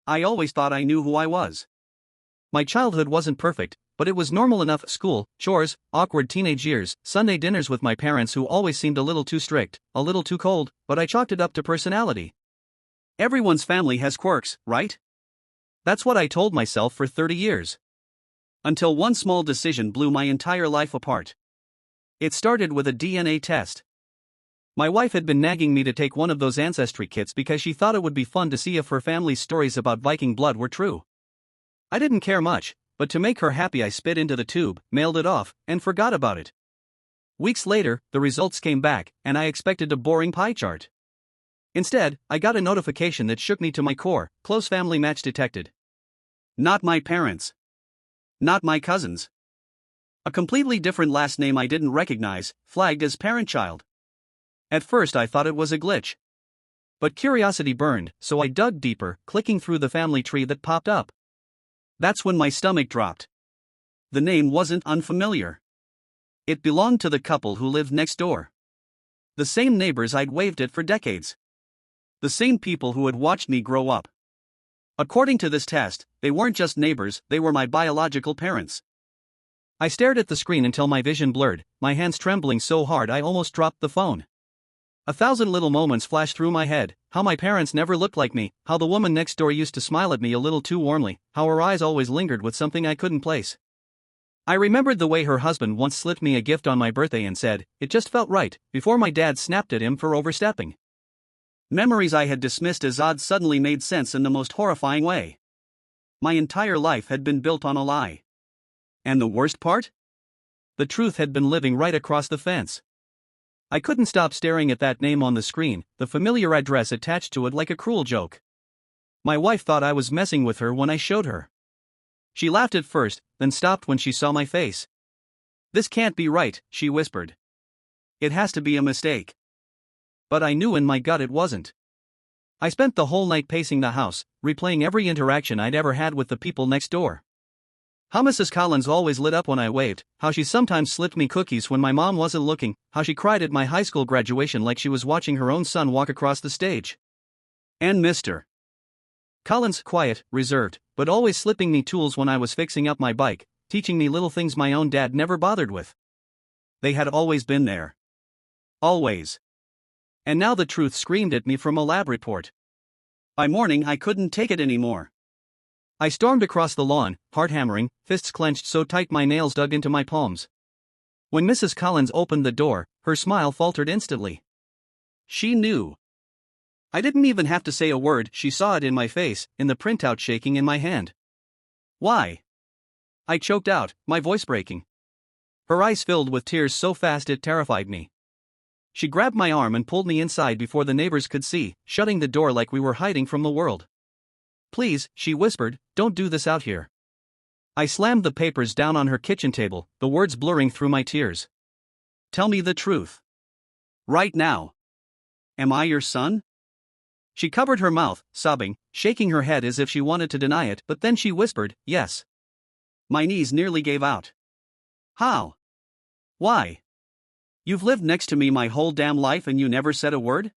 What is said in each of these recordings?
I always thought I knew who I was. My childhood wasn't perfect, but it was normal enough: school, chores, awkward teenage years, Sunday dinners with my parents who always seemed a little too strict, a little too cold, but I chalked it up to personality. Everyone's family has quirks, right? That's what I told myself for 30 years. Until one small decision blew my entire life apart. It started with a DNA test. My wife had been nagging me to take one of those ancestry kits because she thought it would be fun to see if her family's stories about Viking blood were true. I didn't care much, but to make her happy I spit into the tube, mailed it off, and forgot about it. Weeks later, the results came back, and I expected a boring pie chart. Instead, I got a notification that shook me to my core: close family match detected. Not my parents. Not my cousins. A completely different last name I didn't recognize, flagged as parent-child. At first I thought it was a glitch. But curiosity burned, so I dug deeper, clicking through the family tree that popped up. That's when my stomach dropped. The name wasn't unfamiliar. It belonged to the couple who lived next door. The same neighbors I'd waved at for decades. The same people who had watched me grow up. According to this test, they weren't just neighbors, they were my biological parents. I stared at the screen until my vision blurred, my hands trembling so hard I almost dropped the phone. 1,000 little moments flashed through my head: how my parents never looked like me, how the woman next door used to smile at me a little too warmly, how her eyes always lingered with something I couldn't place. I remembered the way her husband once slipped me a gift on my birthday and said, "It just felt right," before my dad snapped at him for overstepping. Memories I had dismissed as odd suddenly made sense in the most horrifying way. My entire life had been built on a lie. And the worst part? The truth had been living right across the fence. I couldn't stop staring at that name on the screen, the familiar address attached to it, like a cruel joke. My wife thought I was messing with her when I showed her. She laughed at first, then stopped when she saw my face. "This can't be right," she whispered. "It has to be a mistake." But I knew in my gut it wasn't. I spent the whole night pacing the house, replaying every interaction I'd ever had with the people next door. How Mrs. Collins always lit up when I waved, how she sometimes slipped me cookies when my mom wasn't looking, how she cried at my high school graduation like she was watching her own son walk across the stage. And Mr. Collins, quiet, reserved, but always slipping me tools when I was fixing up my bike, teaching me little things my own dad never bothered with. They had always been there. Always. And now the truth screamed at me from a lab report. By morning I couldn't take it anymore. I stormed across the lawn, heart hammering, fists clenched so tight my nails dug into my palms. When Mrs. Collins opened the door, her smile faltered instantly. She knew. I didn't even have to say a word, she saw it in my face, in the printout shaking in my hand. "Why?" I choked out, my voice breaking. Her eyes filled with tears so fast it terrified me. She grabbed my arm and pulled me inside before the neighbors could see, shutting the door like we were hiding from the world. "Please," she whispered, "don't do this out here." I slammed the papers down on her kitchen table, the words blurring through my tears. "Tell me the truth. Right now. Am I your son?" She covered her mouth, sobbing, shaking her head as if she wanted to deny it, but then she whispered, "Yes." My knees nearly gave out. "How? Why? You've lived next to me my whole damn life and you never said a word?"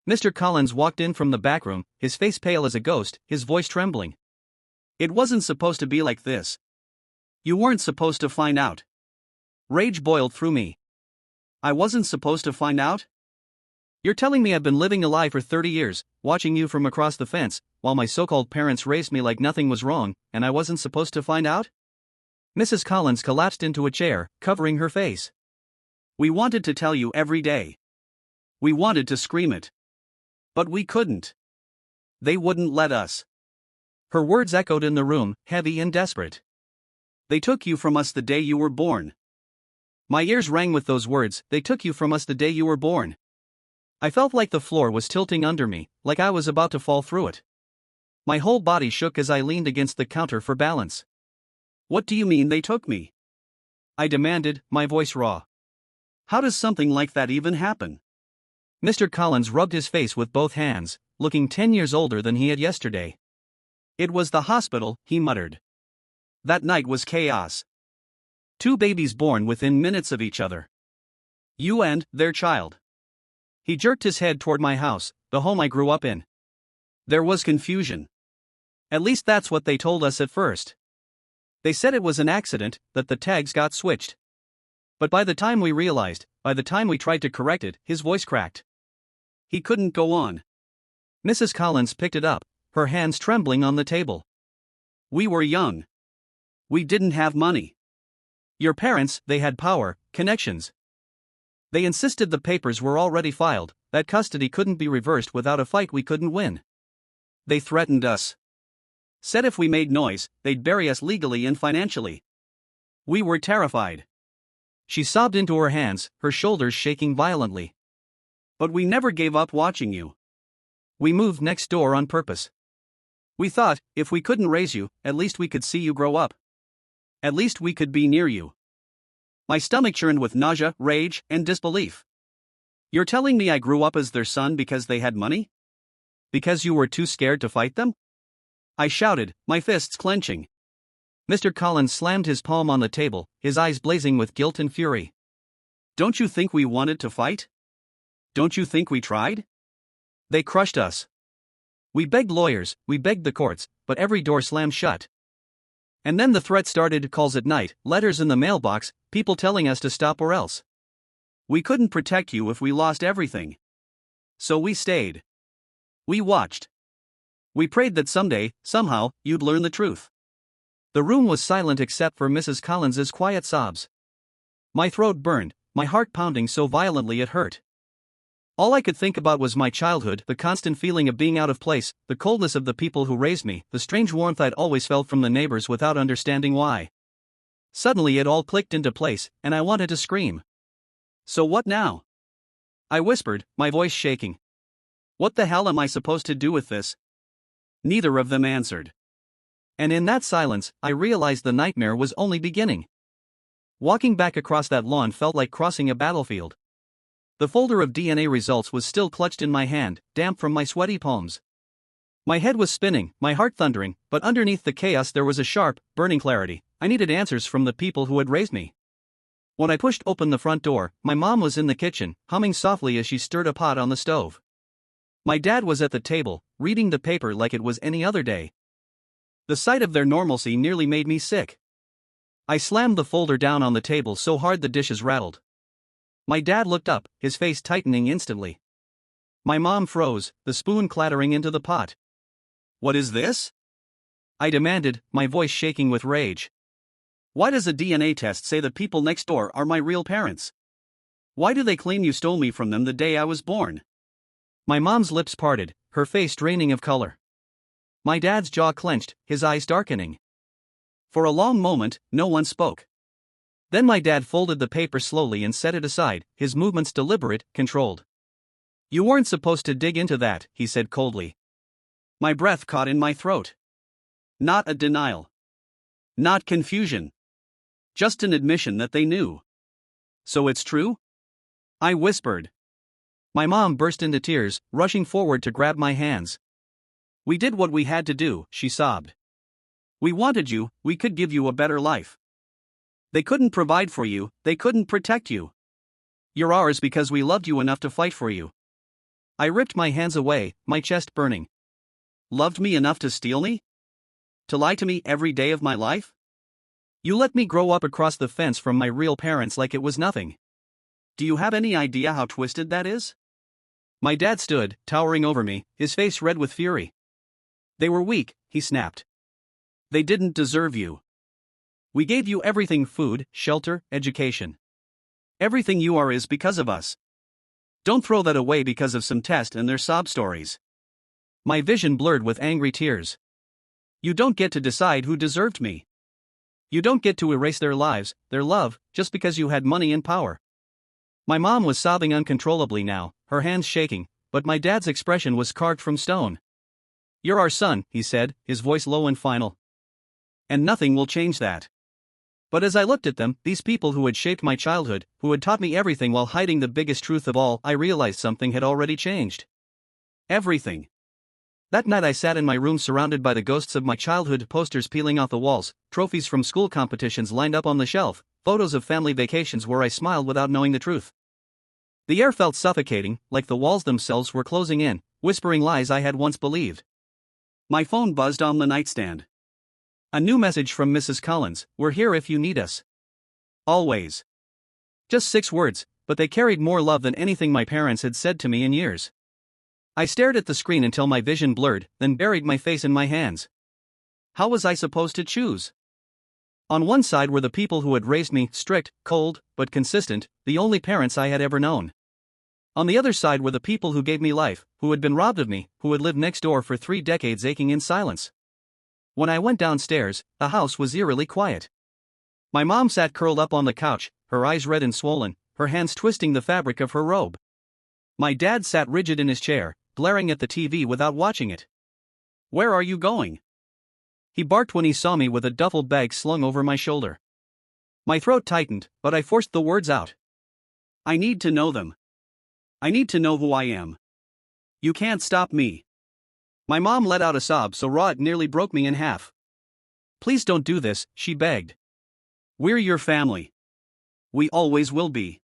Mr. Collins walked in from the back room, his face pale as a ghost, his voice trembling. "It wasn't supposed to be like this. You weren't supposed to find out." Rage boiled through me. I wasn't supposed to find out? You're telling me I've been living a lie for 30 years, watching you from across the fence, while my so-called parents raised me like nothing was wrong, and I wasn't supposed to find out? Mrs. Collins collapsed into a chair, covering her face. "We wanted to tell you every day. We wanted to scream it. But we couldn't. They wouldn't let us." Her words echoed in the room, heavy and desperate. "They took you from us the day you were born." My ears rang with those words, "They took you from us the day you were born." I felt like the floor was tilting under me, like I was about to fall through it. My whole body shook as I leaned against the counter for balance. "What do you mean they took me?" I demanded, my voice raw. "How does something like that even happen?" Mr. Collins rubbed his face with both hands, looking 10 years older than he had yesterday. "It was the hospital," he muttered. "That night was chaos. 2 babies born within minutes of each other. You and their child." He jerked his head toward my house, the home I grew up in. "There was confusion. At least that's what they told us at first. They said it was an accident, that the tags got switched. But by the time we tried to correct it, his voice cracked. He couldn't go on. Mrs. Collins picked it up, her hands trembling on the table. We were young. We didn't have money. Your parents, they had power, connections. They insisted the papers were already filed, that custody couldn't be reversed without a fight we couldn't win. They threatened us. Said if we made noise, they'd bury us legally and financially. We were terrified. She sobbed into her hands, her shoulders shaking violently. But we never gave up watching you. We moved next door on purpose. We thought, if we couldn't raise you, at least we could see you grow up. At least we could be near you. My stomach churned with nausea, rage, and disbelief. You're telling me I grew up as their son because they had money? Because you were too scared to fight them? I shouted, my fists clenching. Mr. Collins slammed his palm on the table, his eyes blazing with guilt and fury. Don't you think we wanted to fight? Don't you think we tried? They crushed us. We begged lawyers, we begged the courts, but every door slammed shut. And then the threat started, calls at night, letters in the mailbox, people telling us to stop or else. We couldn't protect you if we lost everything. So we stayed. We watched. We prayed that someday, somehow, you'd learn the truth. The room was silent except for Mrs. Collins's quiet sobs. My throat burned, my heart pounding so violently it hurt. All I could think about was my childhood, the constant feeling of being out of place, the coldness of the people who raised me, the strange warmth I'd always felt from the neighbors without understanding why. Suddenly it all clicked into place, and I wanted to scream. So what now? I whispered, my voice shaking. What the hell am I supposed to do with this? Neither of them answered. And in that silence, I realized the nightmare was only beginning. Walking back across that lawn felt like crossing a battlefield. The folder of DNA results was still clutched in my hand, damp from my sweaty palms. My head was spinning, my heart thundering, but underneath the chaos there was a sharp, burning clarity. I needed answers from the people who had raised me. When I pushed open the front door, my mom was in the kitchen, humming softly as she stirred a pot on the stove. My dad was at the table, reading the paper like it was any other day. The sight of their normalcy nearly made me sick. I slammed the folder down on the table so hard the dishes rattled. My dad looked up, his face tightening instantly. My mom froze, the spoon clattering into the pot. What is this? I demanded, my voice shaking with rage. Why does a DNA test say the people next door are my real parents? Why do they claim you stole me from them the day I was born? My mom's lips parted, her face draining of color. My dad's jaw clenched, his eyes darkening. For a long moment, no one spoke. Then my dad folded the paper slowly and set it aside, his movements deliberate, controlled. You weren't supposed to dig into that, he said coldly. My breath caught in my throat. Not a denial. Not confusion. Just an admission that they knew. So it's true? I whispered. My mom burst into tears, rushing forward to grab my hands. We did what we had to do, she sobbed. We wanted you, we could give you a better life. They couldn't provide for you, they couldn't protect you. You're ours because we loved you enough to fight for you. I ripped my hands away, my chest burning. Loved me enough to steal me? To lie to me every day of my life? You let me grow up across the fence from my real parents like it was nothing. Do you have any idea how twisted that is? My dad stood, towering over me, his face red with fury. They were weak, he snapped. They didn't deserve you. We gave you everything: food, shelter, education. Everything you are is because of us. Don't throw that away because of some test and their sob stories. My vision blurred with angry tears. You don't get to decide who deserved me. You don't get to erase their lives, their love, just because you had money and power. My mom was sobbing uncontrollably now, her hands shaking, but my dad's expression was carved from stone. You're our son, he said, his voice low and final. And nothing will change that. But as I looked at them, these people who had shaped my childhood, who had taught me everything while hiding the biggest truth of all, I realized something had already changed. Everything. That night I sat in my room surrounded by the ghosts of my childhood, posters peeling off the walls, trophies from school competitions lined up on the shelf, photos of family vacations where I smiled without knowing the truth. The air felt suffocating, like the walls themselves were closing in, whispering lies I had once believed. My phone buzzed on the nightstand. A new message from Mrs. Collins: "We're here if you need us. Always." Just 6 words, but they carried more love than anything my parents had said to me in years. I stared at the screen until my vision blurred, then buried my face in my hands. How was I supposed to choose? On one side were the people who had raised me, strict, cold, but consistent, the only parents I had ever known. On the other side were the people who gave me life, who had been robbed of me, who had lived next door for 3 decades aching in silence. When I went downstairs, the house was eerily quiet. My mom sat curled up on the couch, her eyes red and swollen, her hands twisting the fabric of her robe. My dad sat rigid in his chair, glaring at the TV without watching it. "Where are you going?" he barked when he saw me with a duffel bag slung over my shoulder. My throat tightened, but I forced the words out. "I need to know them. I need to know who I am. You can't stop me." My mom let out a sob so raw it nearly broke me in half. "Please don't do this," she begged. "We're your family. We always will be."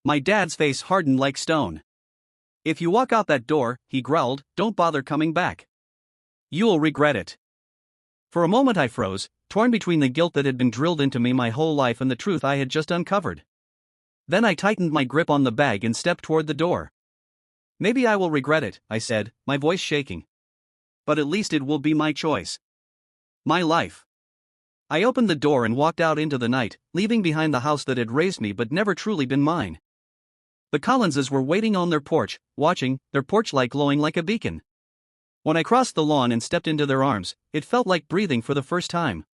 My dad's face hardened like stone. "If you walk out that door," he growled, "don't bother coming back. You'll regret it." For a moment I froze, torn between the guilt that had been drilled into me my whole life and the truth I had just uncovered. Then I tightened my grip on the bag and stepped toward the door. "Maybe I will regret it," I said, my voice shaking. "But at least it will be my choice. My life." I opened the door and walked out into the night, leaving behind the house that had raised me but never truly been mine. The Collinses were waiting on their porch, watching, their porch light glowing like a beacon. When I crossed the lawn and stepped into their arms, it felt like breathing for the first time.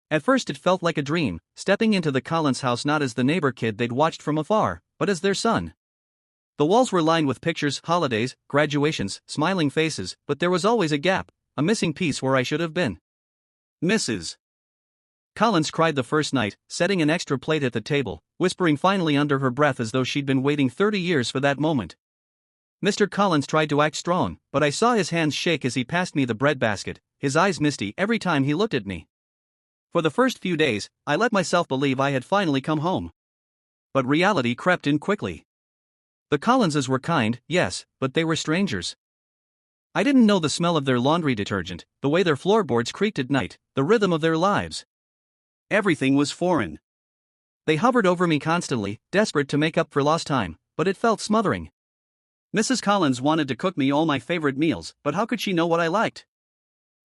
At first it felt like a dream, stepping into the Collins house not as the neighbor kid they'd watched from afar, but as their son. The walls were lined with pictures, holidays, graduations, smiling faces, but there was always a gap, a missing piece where I should have been. "Mrs. Collins cried the first night, setting an extra plate at the table, whispering finally under her breath as though she'd been waiting 30 years for that moment. Mr. Collins tried to act strong, but I saw his hands shake as he passed me the breadbasket, his eyes misty every time he looked at me. For the first few days, I let myself believe I had finally come home. But reality crept in quickly. The Collinses were kind, yes, but they were strangers. I didn't know the smell of their laundry detergent, the way their floorboards creaked at night, the rhythm of their lives. Everything was foreign. They hovered over me constantly, desperate to make up for lost time, but it felt smothering. Mrs. Collins wanted to cook me all my favorite meals, but how could she know what I liked?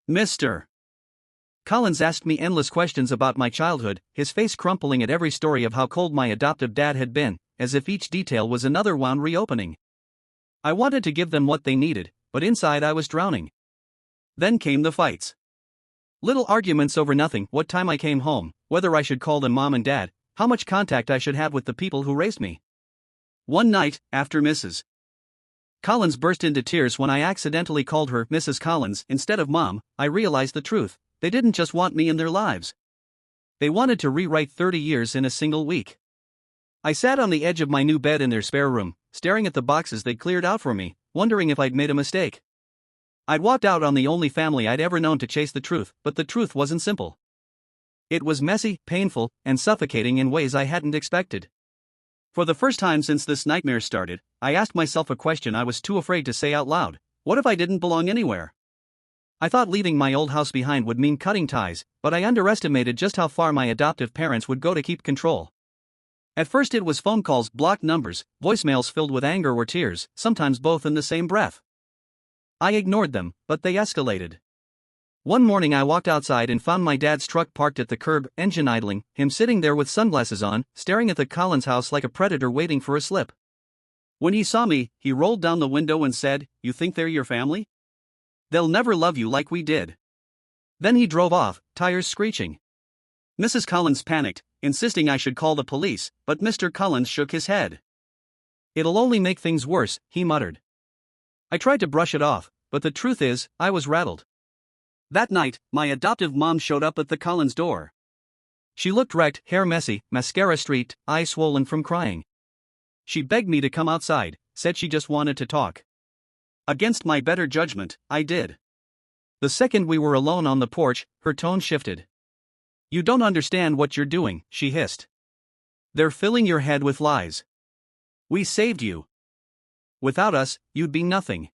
Mr. Collins asked me endless questions about my childhood, his face crumpling at every story of how cold my adoptive dad had been, as if each detail was another wound reopening. I wanted to give them what they needed, but inside I was drowning. Then came the fights. Little arguments over nothing: what time I came home, whether I should call them mom and dad, how much contact I should have with the people who raised me. One night, after Mrs. Collins burst into tears when I accidentally called her Mrs. Collins instead of Mom, I realized the truth: they didn't just want me in their lives. They wanted to rewrite 30 years in a single week. I sat on the edge of my new bed in their spare room, staring at the boxes they'd cleared out for me, wondering if I'd made a mistake. I'd walked out on the only family I'd ever known to chase the truth, but the truth wasn't simple. It was messy, painful, and suffocating in ways I hadn't expected. For the first time since this nightmare started, I asked myself a question I was too afraid to say out loud: what if I didn't belong anywhere? I thought leaving my old house behind would mean cutting ties, but I underestimated just how far my adoptive parents would go to keep control. At first it was phone calls, blocked numbers, voicemails filled with anger or tears, sometimes both in the same breath. I ignored them, but they escalated. One morning I walked outside and found my dad's truck parked at the curb, engine idling, him sitting there with sunglasses on, staring at the Collins house like a predator waiting for a slip. When he saw me, he rolled down the window and said, "You think they're your family? They'll never love you like we did." Then he drove off, tires screeching. Mrs. Collins panicked, insisting I should call the police, but Mr. Collins shook his head. "It'll only make things worse," he muttered. I tried to brush it off, but the truth is, I was rattled. That night, my adoptive mom showed up at the Collins door. She looked wrecked, hair messy, mascara streaked, eyes swollen from crying. She begged me to come outside, said she just wanted to talk. Against my better judgment, I did. The second we were alone on the porch, her tone shifted. "You don't understand what you're doing," she hissed. "They're filling your head with lies. We saved you. Without us, you'd be nothing."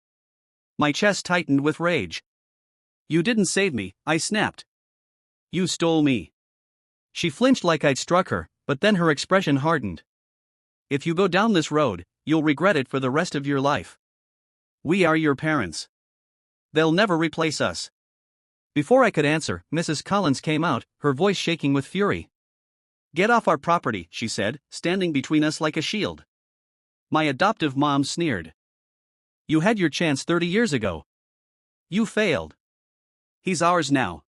My chest tightened with rage. You didn't save me, I snapped. You stole me. She flinched like I'd struck her, but then her expression hardened. If you go down this road, you'll regret it for the rest of your life. We are your parents. They'll never replace us. Before I could answer, Mrs. Collins came out, her voice shaking with fury. Get off our property, she said, standing between us like a shield. My adoptive mom sneered. You had your chance 30 years ago. You failed. He's ours now.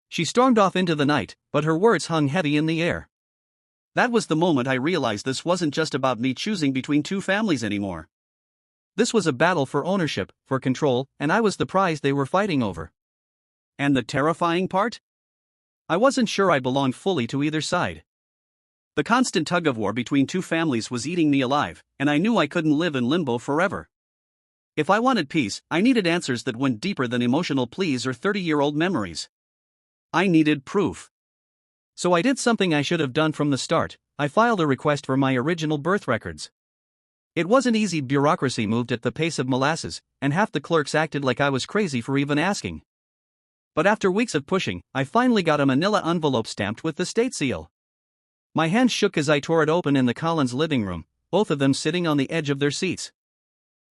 She stormed off into the night, but her words hung heavy in the air. That was the moment I realized this wasn't just about me choosing between two families anymore. This was a battle for ownership, for control, and I was the prize they were fighting over. And the terrifying part? I wasn't sure I belonged fully to either side. The constant tug-of-war between two families was eating me alive, and I knew I couldn't live in limbo forever. If I wanted peace, I needed answers that went deeper than emotional pleas or 30-year-old memories. I needed proof. So I did something I should have done from the start. I filed a request for my original birth records. It wasn't easy. Bureaucracy moved at the pace of molasses, and half the clerks acted like I was crazy for even asking. But after weeks of pushing, I finally got a manila envelope stamped with the state seal. My hands shook as I tore it open in the Collins living room, both of them sitting on the edge of their seats.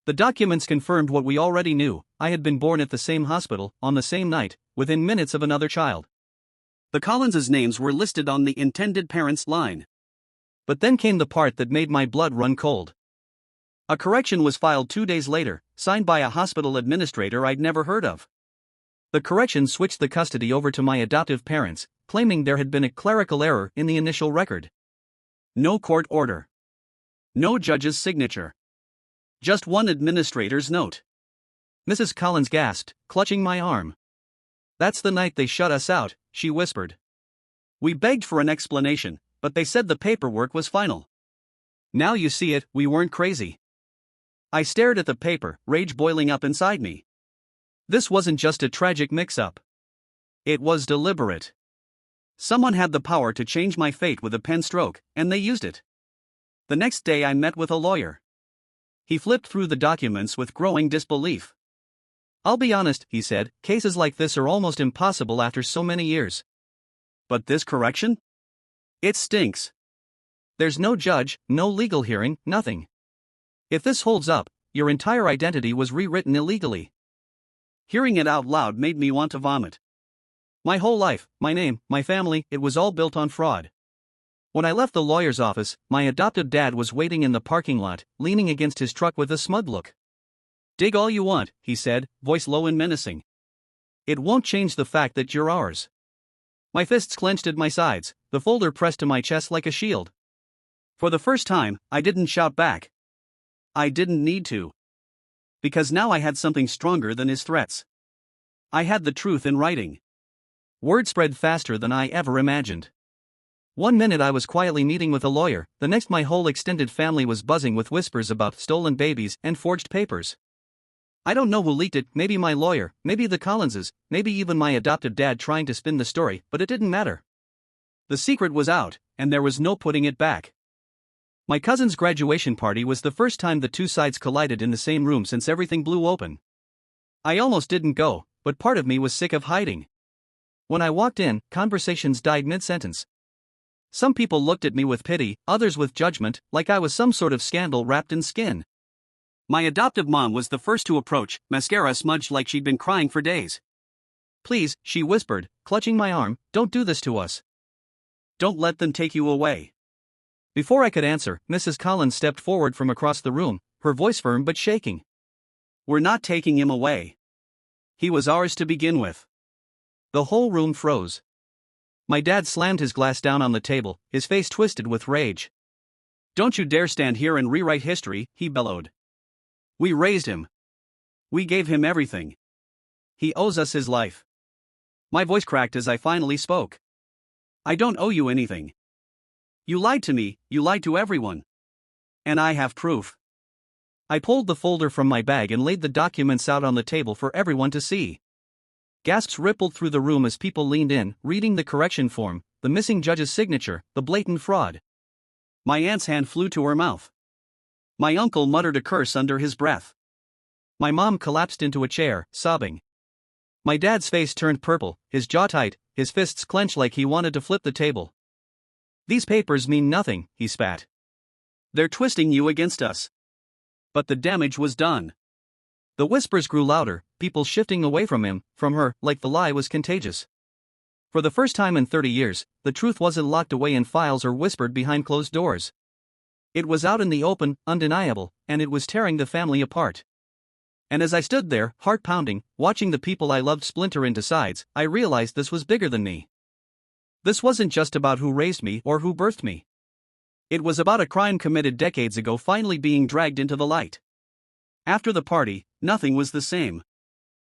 The documents confirmed what we already knew. I had been born at the same hospital, on the same night, within minutes of another child. The Collinses' names were listed on the intended parents' line. But then came the part that made my blood run cold. A correction was filed 2 days later, signed by a hospital administrator I'd never heard of. The correction switched the custody over to my adoptive parents, claiming there had been a clerical error in the initial record. No court order. No judge's signature. Just one administrator's note. Mrs. Collins gasped, clutching my arm. That's the night they shut us out, she whispered. We begged for an explanation, but they said the paperwork was final. Now you see it, we weren't crazy. I stared at the paper, rage boiling up inside me. This wasn't just a tragic mix-up. It was deliberate. Someone had the power to change my fate with a pen stroke, and they used it. The next day I met with a lawyer. He flipped through the documents with growing disbelief. I'll be honest, he said, cases like this are almost impossible after so many years. But this correction? It stinks. There's no judge, no legal hearing, nothing. If this holds up, your entire identity was rewritten illegally. Hearing it out loud made me want to vomit. My whole life, my name, my family, it was all built on fraud. When I left the lawyer's office, my adoptive dad was waiting in the parking lot, leaning against his truck with a smug look. Dig all you want, he said, voice low and menacing. It won't change the fact that you're ours. My fists clenched at my sides, the folder pressed to my chest like a shield. For the first time, I didn't shout back. I didn't need to. Because now I had something stronger than his threats. I had the truth in writing. Word spread faster than I ever imagined. 1 minute I was quietly meeting with a lawyer, the next my whole extended family was buzzing with whispers about stolen babies and forged papers. I don't know who leaked it, maybe my lawyer, maybe the Collinses, maybe even my adoptive dad trying to spin the story, but it didn't matter. The secret was out, and there was no putting it back. My cousin's graduation party was the first time the two sides collided in the same room since everything blew open. I almost didn't go, but part of me was sick of hiding. When I walked in, conversations died mid-sentence. Some people looked at me with pity, others with judgment, like I was some sort of scandal wrapped in skin. My adoptive mom was the first to approach, mascara smudged like she'd been crying for days. Please, she whispered, clutching my arm, don't do this to us. Don't let them take you away. Before I could answer, Mrs. Collins stepped forward from across the room, her voice firm but shaking. We're not taking him away. He was ours to begin with. The whole room froze. My dad slammed his glass down on the table, his face twisted with rage. Don't you dare stand here and rewrite history, he bellowed. We raised him. We gave him everything. He owes us his life. My voice cracked as I finally spoke. I don't owe you anything. You lied to me, you lied to everyone. And I have proof. I pulled the folder from my bag and laid the documents out on the table for everyone to see. Gasps rippled through the room as people leaned in, reading the correction form, the missing judge's signature, the blatant fraud. My aunt's hand flew to her mouth. My uncle muttered a curse under his breath. My mom collapsed into a chair, sobbing. My dad's face turned purple, his jaw tight, his fists clenched like he wanted to flip the table. "These papers mean nothing," he spat. "They're twisting you against us." But the damage was done. The whispers grew louder, people shifting away from him, from her, like the lie was contagious. For the first time in 30 years, the truth wasn't locked away in files or whispered behind closed doors. It was out in the open, undeniable, and it was tearing the family apart. And as I stood there, heart pounding, watching the people I loved splinter into sides, I realized this was bigger than me. This wasn't just about who raised me or who birthed me. It was about a crime committed decades ago finally being dragged into the light. After the party, nothing was the same.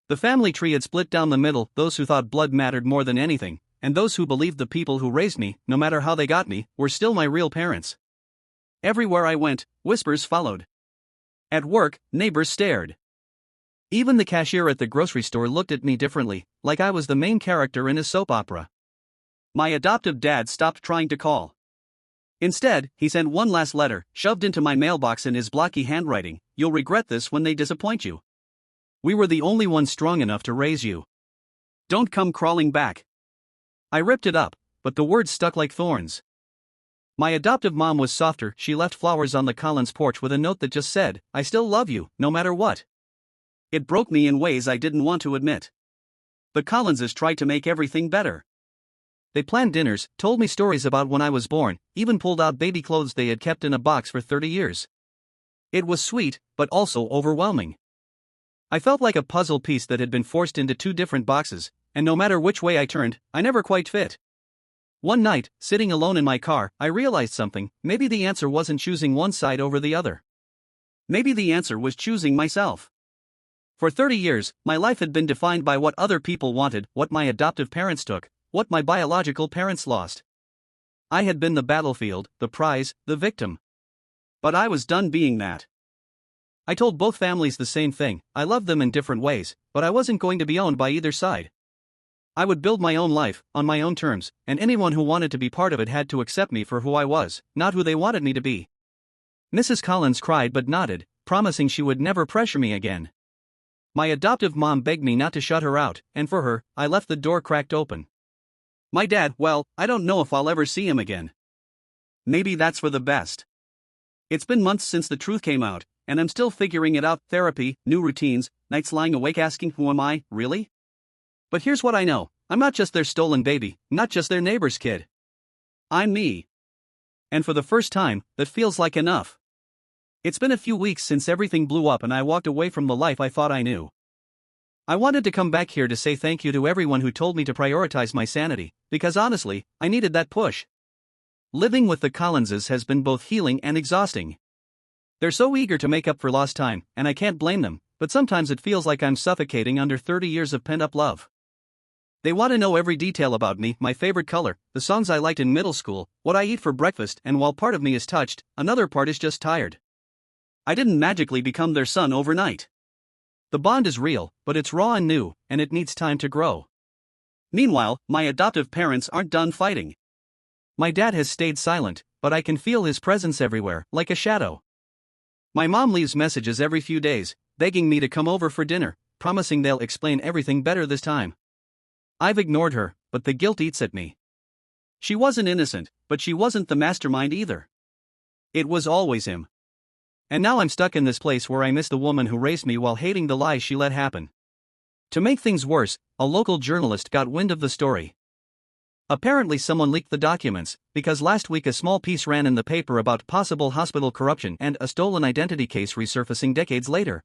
The family tree had split down the middle, those who thought blood mattered more than anything, and those who believed the people who raised me, no matter how they got me, were still my real parents. Everywhere I went, whispers followed. At work, neighbors stared. Even the cashier at the grocery store looked at me differently, like I was the main character in a soap opera. My adoptive dad stopped trying to call. Instead, he sent one last letter, shoved into my mailbox in his blocky handwriting. "You'll regret this when they disappoint you. We were the only ones strong enough to raise you. Don't come crawling back." I ripped it up, but the words stuck like thorns. My adoptive mom was softer. She left flowers on the Collins porch with a note that just said, "I still love you, no matter what." It broke me in ways I didn't want to admit. The Collinses tried to make everything better. They planned dinners, told me stories about when I was born, even pulled out baby clothes they had kept in a box for 30 years. It was sweet, but also overwhelming. I felt like a puzzle piece that had been forced into two different boxes, and no matter which way I turned, I never quite fit. One night, sitting alone in my car, I realized something. Maybe the answer wasn't choosing one side over the other. Maybe the answer was choosing myself. For 30 years, my life had been defined by what other people wanted, what my adoptive parents took, what my biological parents lost. I had been the battlefield, the prize, the victim. But I was done being that. I told both families the same thing. I loved them in different ways, but I wasn't going to be owned by either side. I would build my own life, on my own terms, and anyone who wanted to be part of it had to accept me for who I was, not who they wanted me to be. Mrs. Collins cried but nodded, promising she would never pressure me again. My adoptive mom begged me not to shut her out, and for her, I left the door cracked open. My dad, well, I don't know if I'll ever see him again. Maybe that's for the best. It's been months since the truth came out, and I'm still figuring it out. Therapy, new routines, nights lying awake asking, who am I, really? But here's what I know. I'm not just their stolen baby, not just their neighbor's kid. I'm me. And for the first time, that feels like enough. It's been a few weeks since everything blew up and I walked away from the life I thought I knew. I wanted to come back here to say thank you to everyone who told me to prioritize my sanity, because honestly, I needed that push. Living with the Collinses has been both healing and exhausting. They're so eager to make up for lost time, and I can't blame them, but sometimes it feels like I'm suffocating under 30 years of pent-up love. They want to know every detail about me, my favorite color, the songs I liked in middle school, what I eat for breakfast, and while part of me is touched, another part is just tired. I didn't magically become their son overnight. The bond is real, but it's raw and new, and it needs time to grow. Meanwhile, my adoptive parents aren't done fighting. My dad has stayed silent, but I can feel his presence everywhere, like a shadow. My mom leaves messages every few days, begging me to come over for dinner, promising they'll explain everything better this time. I've ignored her, but the guilt eats at me. She wasn't innocent, but she wasn't the mastermind either. It was always him. And now I'm stuck in this place where I miss the woman who raised me while hating the lies she let happen. To make things worse, a local journalist got wind of the story. Apparently someone leaked the documents, because last week a small piece ran in the paper about possible hospital corruption and a stolen identity case resurfacing decades later.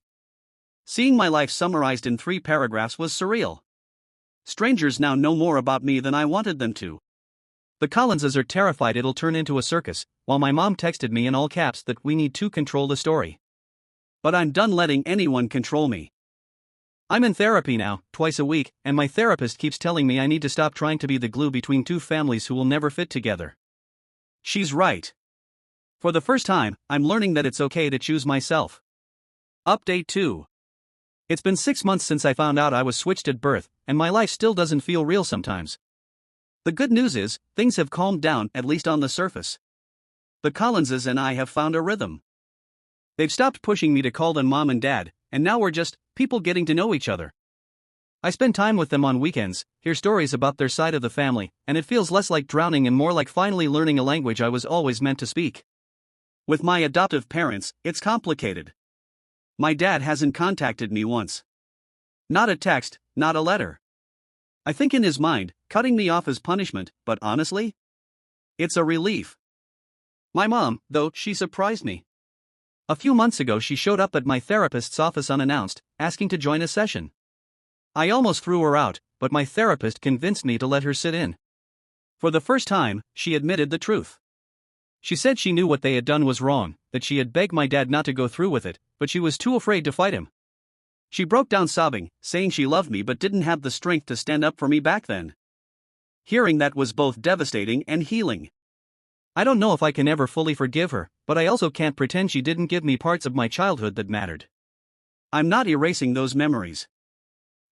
Seeing my life summarized in 3 paragraphs was surreal. Strangers now know more about me than I wanted them to. The Collinses are terrified it'll turn into a circus, while my mom texted me in all caps that we need to control the story. But I'm done letting anyone control me. I'm in therapy now, twice a week, and my therapist keeps telling me I need to stop trying to be the glue between two families who will never fit together. She's right. For the first time, I'm learning that it's okay to choose myself. Update 2. It's been 6 months since I found out I was switched at birth, and my life still doesn't feel real sometimes. The good news is, things have calmed down, at least on the surface. The Collinses and I have found a rhythm. They've stopped pushing me to call them mom and dad, and now we're just people getting to know each other. I spend time with them on weekends, hear stories about their side of the family, and it feels less like drowning and more like finally learning a language I was always meant to speak. With my adoptive parents, it's complicated. My dad hasn't contacted me once. Not a text, not a letter. I think in his mind, cutting me off is punishment, but honestly, it's a relief. My mom, though, she surprised me. A few months ago, she showed up at my therapist's office unannounced, asking to join a session. I almost threw her out, but my therapist convinced me to let her sit in. For the first time, she admitted the truth. She said she knew what they had done was wrong, that she had begged my dad not to go through with it, but she was too afraid to fight him. She broke down sobbing, saying she loved me but didn't have the strength to stand up for me back then. Hearing that was both devastating and healing. I don't know if I can ever fully forgive her, but I also can't pretend she didn't give me parts of my childhood that mattered. I'm not erasing those memories.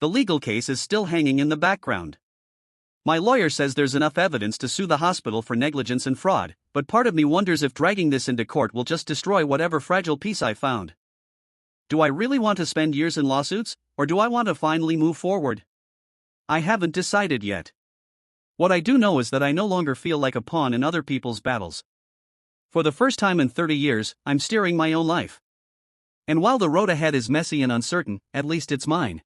The legal case is still hanging in the background. My lawyer says there's enough evidence to sue the hospital for negligence and fraud, but part of me wonders if dragging this into court will just destroy whatever fragile peace I found. Do I really want to spend years in lawsuits, or do I want to finally move forward? I haven't decided yet. What I do know is that I no longer feel like a pawn in other people's battles. For the first time in 30 years, I'm steering my own life. And while the road ahead is messy and uncertain, at least it's mine.